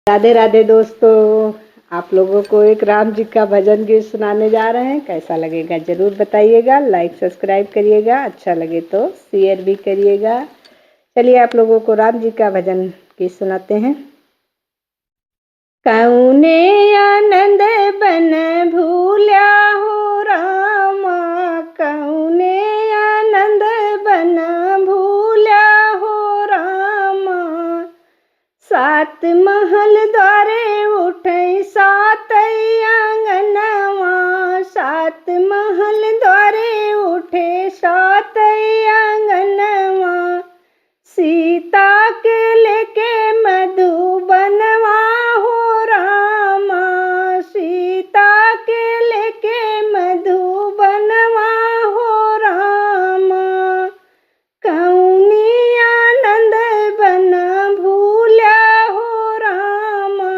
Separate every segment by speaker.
Speaker 1: राधे राधे दोस्तों, आप लोगों को एक राम जी का भजन गीत सुनाने जा रहे हैं। कैसा लगेगा जरूर बताइएगा। लाइक सब्सक्राइब करिएगा, अच्छा लगे तो शेयर भी करिएगा। चलिए आप लोगों को राम जी का भजन गीत सुनाते हैं। कौने आनंद बन भूल्या हो रामा, कौने आनंद बन भूल्या हो रामा। सात महल द्वारे उठै सात आंगनवा, सात महल द्वारे उठे सात आंगनवा। सीता के लेके मधुबनवा हो रामा, सीता के लेके मधुबनवा हो रामा। कौनी आनंद बन भूल्या हो रामा,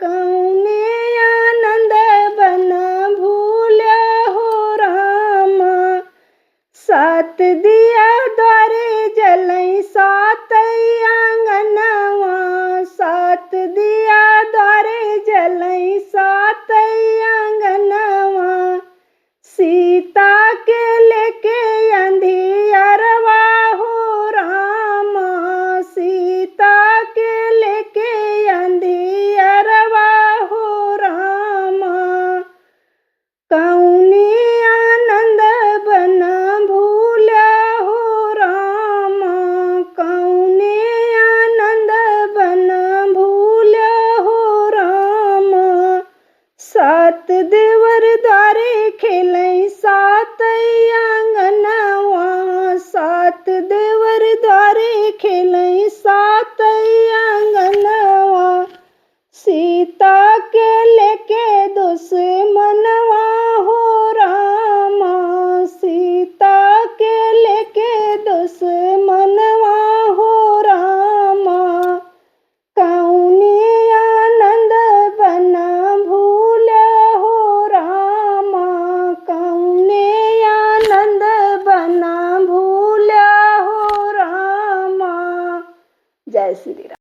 Speaker 1: कौनी आनंद बन भूल्या हो रामा। सात दिया द्वारे जलै सात आंगनवा, सात दिया द्वारे जलै सात आंगनवा। सीता के लेके अंधियरवा हो रामा, सीता के लेके अंधियरवा हो रामा। कौनी आनंद बन भूल्या हो रामा, कौनी आनंद बन भूल्या हो रामा। सात देवर द्वारे खेलै सात आंगनवा, सात देवर द्वारे खेलै सात आंगनवा। सीता के लेके दुश्मनवा हो रामा, सीता के लेके दुश्मनवा हो रामा। कौनी आनंद बन भूल्या हो रामा, कौनी आनंद बन भूल्या हो रामा। जय श्री राम।